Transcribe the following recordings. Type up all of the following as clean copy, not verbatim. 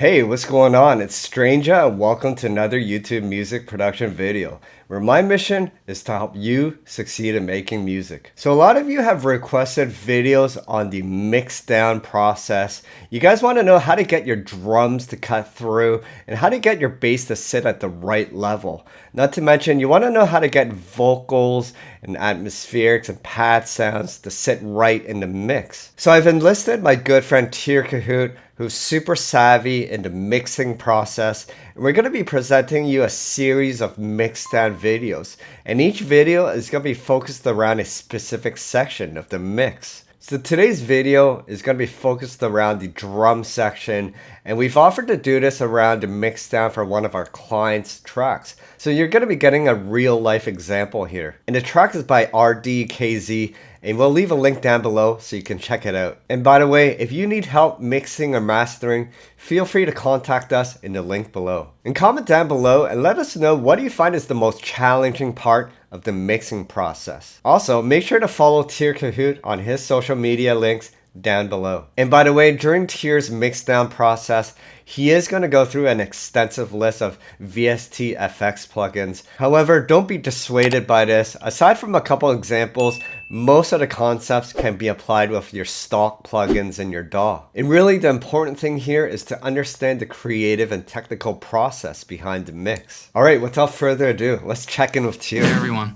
Hey, what's going on? It's Stranger and welcome to another YouTube music production video where my mission is to help you succeed in making music. So a lot of you have requested videos on the mix down process. You guys want to know how to get your drums to cut through and how to get your bass to sit at the right level. Not to mention you want to know how to get vocals and atmospherics and pad sounds to sit right in the mix. So I've enlisted my good friend Tyr Kohout, who's super savvy in the mixing process, and we're going to be presenting you a series of mixdown videos, and each video is going to be focused around a specific section of the mix. So today's video is going to be focused around the drum section, and we've offered to do this around the mixdown for one of our clients' tracks. So you're going to be getting a real life example here. And the track is by RDKZ, and we'll leave a link down below so you can check it out. And by the way, if you need help mixing or mastering, feel free to contact us in the link below. And comment down below and let us know what do you find is the most challenging part of the mixing process. Also, make sure to follow Tyr Kohout on his social media links down below. And by the way, during Tyr's mixdown process, he is going to go through an extensive list of VST FX plugins. However, don't be dissuaded by this. Aside from a couple examples, most of the concepts can be applied with your stock plugins in your DAW. And really the important thing here is to understand the creative and technical process behind the mix. Alright, without further ado, let's check in with Tyr. Hey everyone.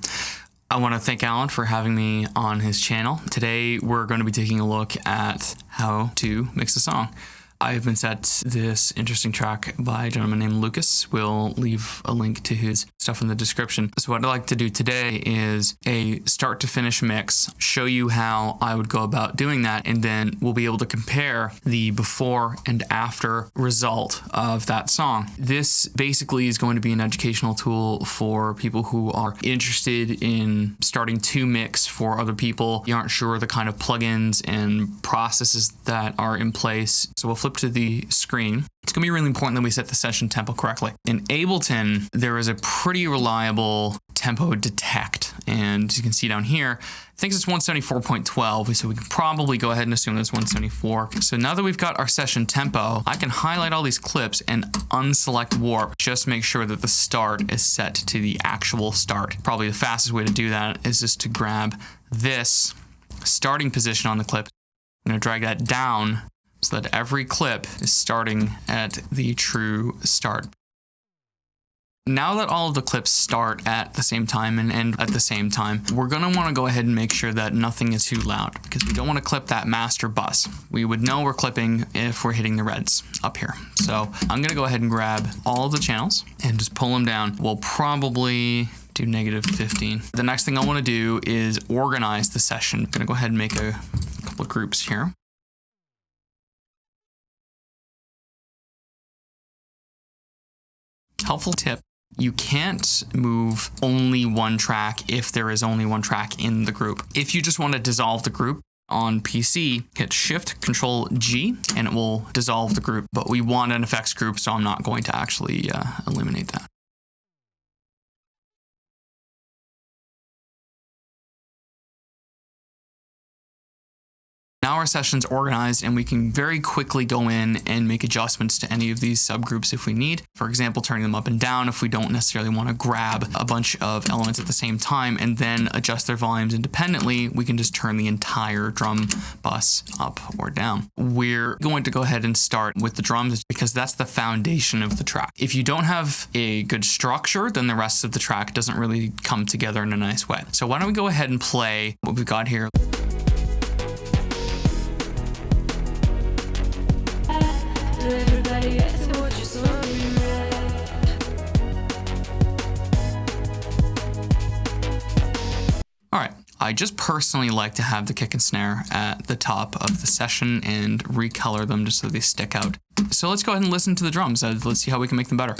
I want to thank Alan for having me on his channel. Today we're going to be taking a look at how to mix a song. I've been set this interesting track by a gentleman named Lucas. We'll leave a link to his stuff in the description. So what I'd like to do today is a start to finish mix, show you how I would go about doing that, and then we'll be able to compare the before and after result of that song. This basically is going to be an educational tool for people who are interested in starting to mix for other people. You aren't sure the kind of plugins and processes that are in place. So we'll flip to the screen. It's going to be really important that we set the session tempo correctly. In Ableton, there is a pretty reliable tempo detect, and as you can see down here, it thinks it's 174.12, so we can probably go ahead and assume that's 174. So now that we've got our session tempo, I can highlight all these clips and unselect warp. Just make sure that the start is set to the actual start. Probably the fastest way to do that is just to grab this starting position on the clip. I'm going to drag that down so that every clip is starting at the true start. Now that all of the clips start at the same time and end at the same time, we're going to want to go ahead and make sure that nothing is too loud because we don't want to clip that master bus. We would know we're clipping if we're hitting the reds up here. So I'm going to go ahead and grab all of the channels and just pull them down. We'll probably do -15. The next thing I want to do is organize the session. I'm going to go ahead and make a couple of groups here. Helpful tip, you can't move only one track if there is only one track in the group. If you just want to dissolve the group on PC, hit Shift Control G and it will dissolve the group, but we want an effects group, so I'm not going to actually eliminate that. Now our session's organized and we can very quickly go in and make adjustments to any of these subgroups if we need. For example, turning them up and down if we don't necessarily want to grab a bunch of elements at the same time and then adjust their volumes independently. We can just turn the entire drum bus up or down. We're going to go ahead and start with the drums because that's the foundation of the track. If you don't have a good structure, then the rest of the track doesn't really come together in a nice way. So why don't we go ahead and play what we've got here. Alright, I just personally like to have the kick and snare at the top of the session and recolor them just so they stick out. So let's go ahead and listen to the drums. Let's see how we can make them better.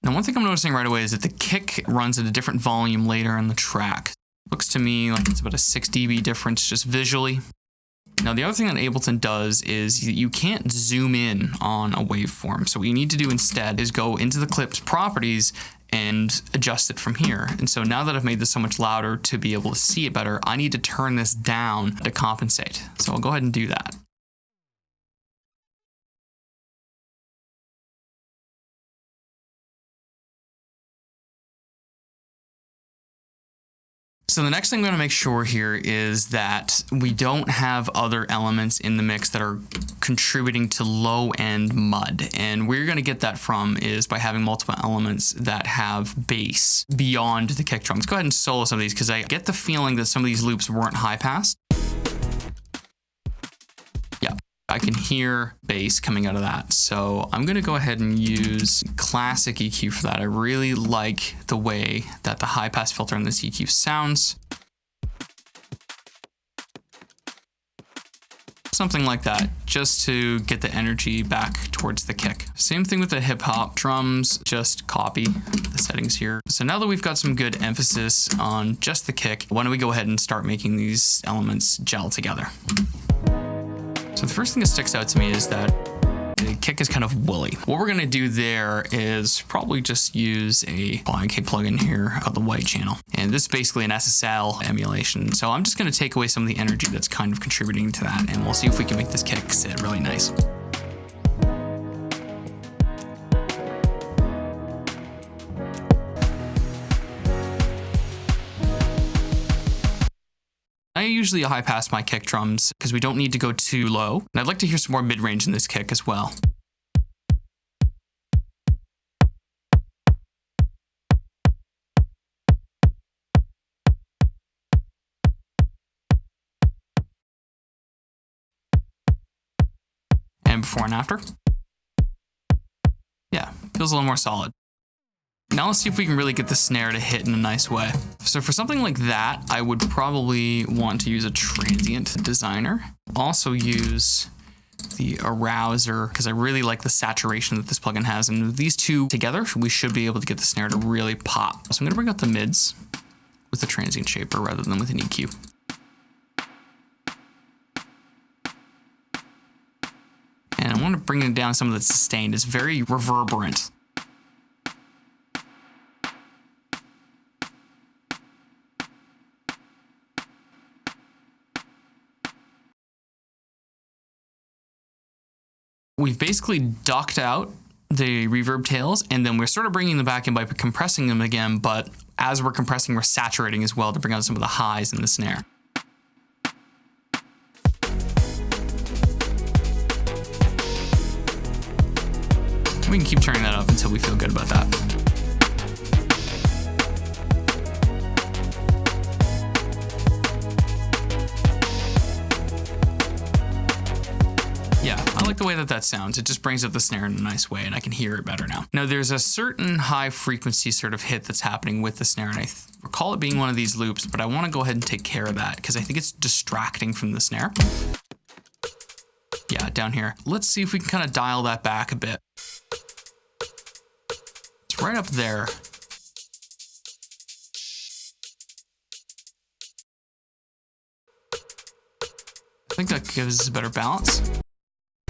Now one thing I'm noticing right away is that the kick runs at a different volume later in the track. Looks to me like it's about a 6 dB difference just visually. Now the other thing that Ableton does is you can't zoom in on a waveform. So what you need to do instead is go into the clip's properties and adjust it from here. And so now that I've made this so much louder to be able to see it better, I need to turn this down to compensate. So I'll go ahead and do that. So the next thing I'm going to make sure here is that we don't have other elements in the mix that are contributing to low end mud. And where you're going to get that from is by having multiple elements that have bass beyond the kick drum. Let's go ahead and solo some of these because I get the feeling that some of these loops weren't high passed. Yeah, I can hear bass coming out of that. So I'm going to go ahead and use classic EQ for that. I really like the way that the high pass filter in this EQ sounds. Something like that, just to get the energy back towards the kick. Same thing with the hip hop drums, just copy the settings here. So now that we've got some good emphasis on just the kick, why don't we go ahead and start making these elements gel together. So the first thing that sticks out to me is that the kick is kind of woolly. What we're gonna do there is probably just use a RDKZ plugin here of the white channel. And this is basically an SSL emulation. So I'm just gonna take away some of the energy that's kind of contributing to that, and we'll see if we can make this kick sit really nice. I usually high pass my kick drums because we don't need to go too low. And I'd like to hear some more mid-range in this kick as well. And before and after. Yeah, feels a little more solid. Now let's see if we can really get the snare to hit in a nice way. So for something like that, I would probably want to use a transient designer. Also use the arouser because I really like the saturation that this plugin has. And with these two together, we should be able to get the snare to really pop. So I'm gonna bring out the mids with the transient shaper rather than with an EQ. And I want to bring it down some of the sustained. It's very reverberant. We've basically ducked out the reverb tails, and then we're sort of bringing them back in by compressing them again, but as we're compressing, we're saturating as well to bring out some of the highs in the snare. We can keep turning that up until we feel good about that. Yeah, I like the way that that sounds. It just brings up the snare in a nice way, and I can hear it better now. Now, there's a certain high frequency sort of hit that's happening with the snare, and I recall it being one of these loops, but I want to go ahead and take care of that because I think it's distracting from the snare. Yeah, down here. Let's see if we can kind of dial that back a bit. It's right up there. I think that gives us a better balance.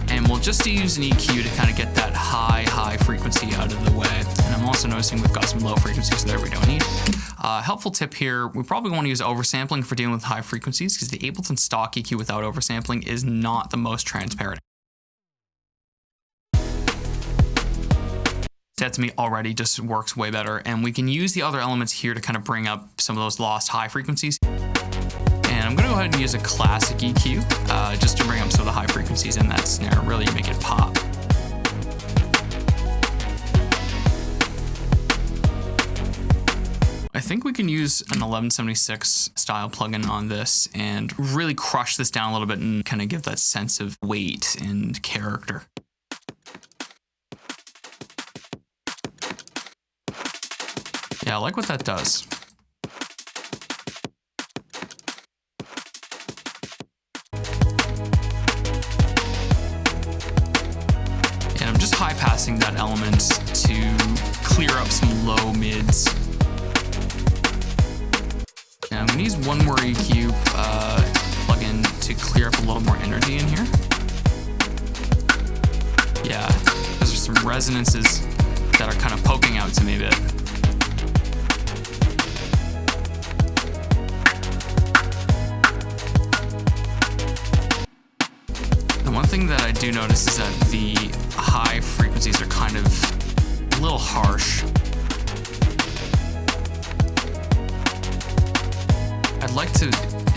And we'll just use an EQ to kind of get that high frequency out of the way. And I'm also noticing we've got some low frequencies there we don't need. Helpful tip here, we probably want to use oversampling for dealing with high frequencies because the Ableton stock EQ without oversampling is not the most transparent. That to me already just works way better. And we can use the other elements here to kind of bring up some of those lost high frequencies. And I'm gonna go ahead and use a classic EQ just to bring up some of the high frequencies in that snare, really make it pop. I think we can use an 1176 style plugin on this and really crush this down a little bit and kind of give that sense of weight and character. Yeah, I like what that does. And I'm just high passing that element to clear up some low mids. And I'm gonna use one more EQ plugin to clear up a little more energy in here. Yeah, those are some resonances that are kind of poking out to me a bit. thing that I do notice is that the high frequencies are kind of a little harsh. I'd like to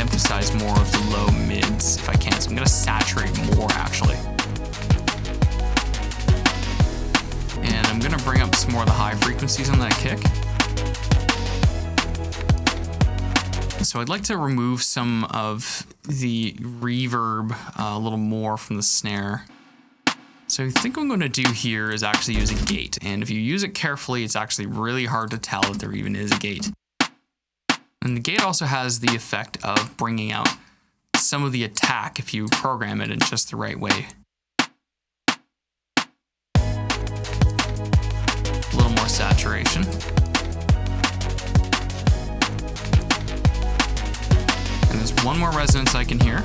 emphasize more of the low mids if I can, so I'm gonna saturate more actually. And I'm gonna bring up some more of the high frequencies on that kick. So I'd like to remove some of the reverb a little more from the snare. So I think what I'm gonna do here is actually use a gate. And if you use it carefully, it's actually really hard to tell that there even is a gate. And the gate also has the effect of bringing out some of the attack if you program it in just the right way. A little more saturation. And there's one more resonance I can hear.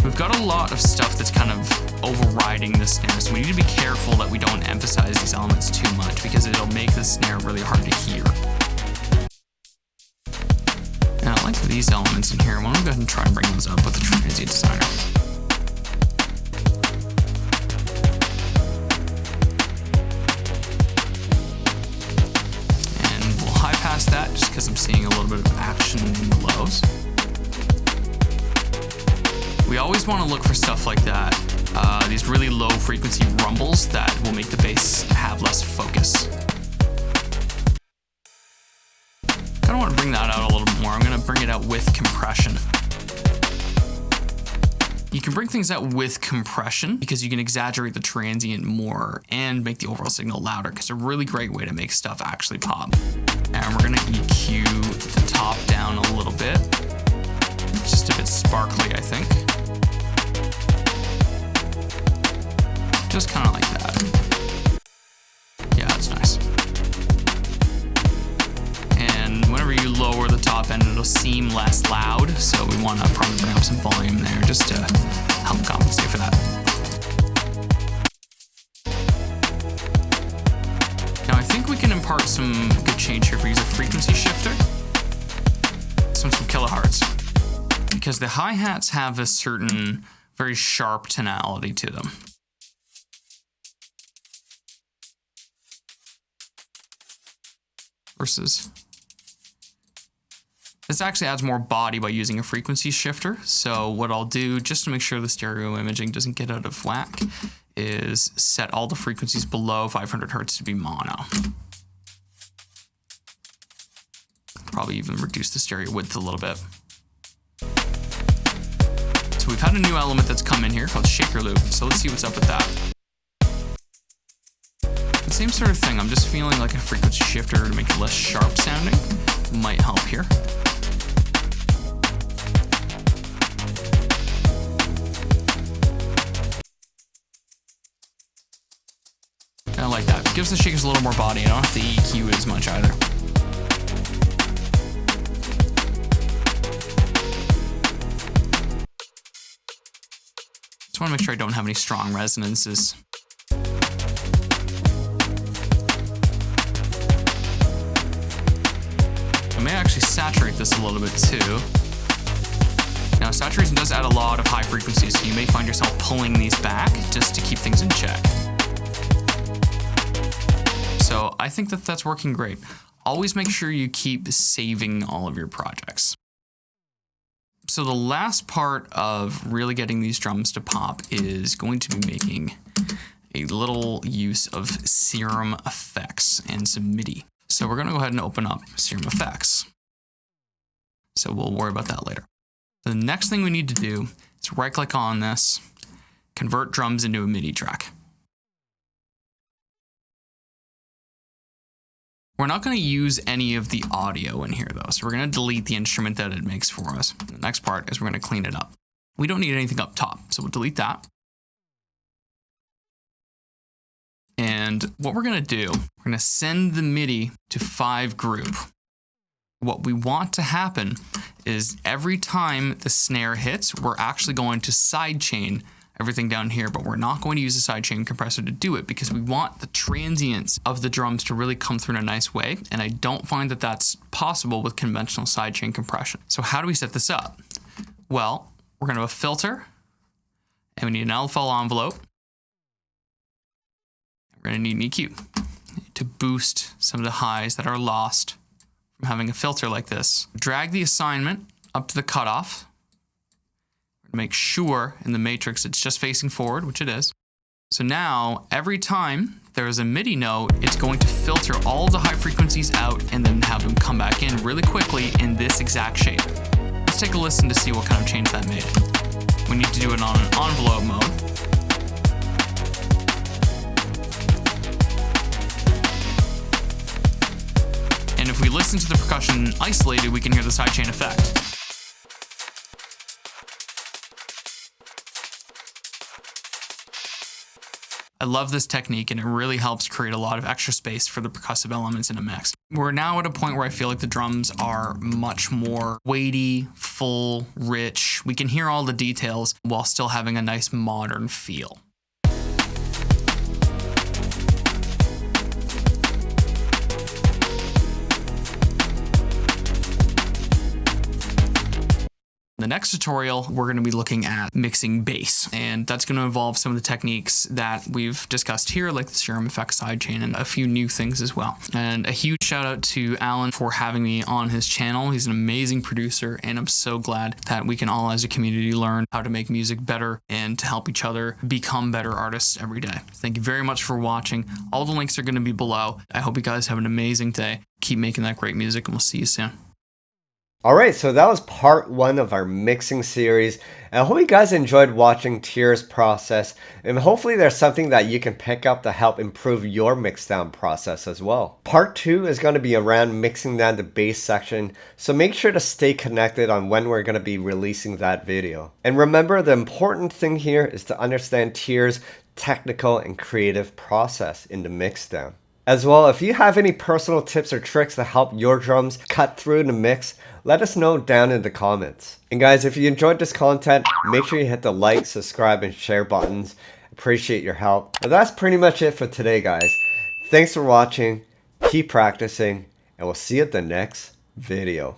We've got a lot of stuff that's kind of overriding the snare, so we need to be careful that we don't emphasize these elements too much because it'll make the snare really hard to hear. And I like these elements in here. I want to go ahead and try and bring those up with the transient designer. And we'll high pass that just because I'm seeing a little bit of action in the lows. We always want to look for stuff like that, these really low frequency rumbles that will make the bass have less focus. Kind of want to bring that out a little bit more. I'm going to bring it out with compression. You can bring things out with compression because you can exaggerate the transient more and make the overall signal louder, because it's a really great way to make stuff actually pop. And we're going to EQ the top down a little bit. Just a bit sparkly, I think. Just kind of like that. Yeah, that's nice. And whenever you lower the top end, it'll seem less loud, so we want to probably bring up some volume there just to help compensate for that. Now I think we can impart some good change here if we use a frequency shifter. This one's from kilohertz. Because the hi-hats have a certain very sharp tonality to them. Versus this actually adds more body by using a frequency shifter. So what I'll do, just to make sure the stereo imaging doesn't get out of whack, is set all the frequencies below 500 hertz to be mono. Probably even reduce the stereo width a little bit. So we've had a new element that's come in here called shaker loop. So let's see what's up with that. Same sort of thing. I'm just feeling like a frequency shifter to make it less sharp sounding might help here. I like that. It gives the shakers a little more body. I don't have to EQ it as much either. Just want to make sure I don't have any strong resonances. I may actually saturate this a little bit too. Now, saturation does add a lot of high frequencies, so you may find yourself pulling these back just to keep things in check. So I think that that's working great. Always make sure you keep saving all of your projects. So the last part of really getting these drums to pop is going to be making a little use of serum effects and some MIDI. So we're going to go ahead and open up Serum Effects. So we'll worry about that later. The next thing we need to do is right-click on this, convert drums into a MIDI track. We're not going to use any of the audio in here though, so we're going to delete the instrument that it makes for us. The next part is we're going to clean it up. We don't need anything up top, so we'll delete that. And what we're going to do, we're going to send the MIDI to 5 group. What we want to happen is every time the snare hits, we're actually going to sidechain everything down here, but we're not going to use a sidechain compressor to do it because we want the transients of the drums to really come through in a nice way. And I don't find that that's possible with conventional sidechain compression. So how do we set this up? Well, we're going to have a filter, and we need an LFO envelope. We're going to need an EQ to boost some of the highs that are lost from having a filter like this. Drag the assignment up to the cutoff. Make sure in the matrix it's just facing forward, which it is. So now every time there is a MIDI note, it's going to filter all the high frequencies out and then have them come back in really quickly in this exact shape. Let's take a listen to see what kind of change that made. We need to do it on an envelope mode. And if we listen to the percussion isolated, we can hear the sidechain effect. I love this technique, and it really helps create a lot of extra space for the percussive elements in a mix. We're now at a point where I feel like the drums are much more weighty, full, rich. We can hear all the details while still having a nice modern feel. In the next tutorial, we're going to be looking at mixing bass, and that's going to involve some of the techniques that we've discussed here, like the serum effect sidechain, and a few new things as well. And a huge shout out to Alan for having me on his channel. He's an amazing producer, and I'm so glad that we can all as a community learn how to make music better and to help each other become better artists every day. Thank you very much for watching. All the links are going to be below. I hope you guys have an amazing day. Keep making that great music, and we'll see you soon. Alright, so that was part 1 of our mixing series. And I hope you guys enjoyed watching Tyr's process, and hopefully there's something that you can pick up to help improve your mixdown process as well. Part 2 is going to be around mixing down the bass section, so make sure to stay connected on when we're going to be releasing that video. And remember, the important thing here is to understand Tyr's technical and creative process in the mixdown. As well, if you have any personal tips or tricks to help your drums cut through the mix, let us know down in the comments. And guys, if you enjoyed this content, make sure you hit the like, subscribe, and share buttons. Appreciate your help. But that's pretty much it for today, guys. Thanks for watching, keep practicing, and we'll see you at the next video.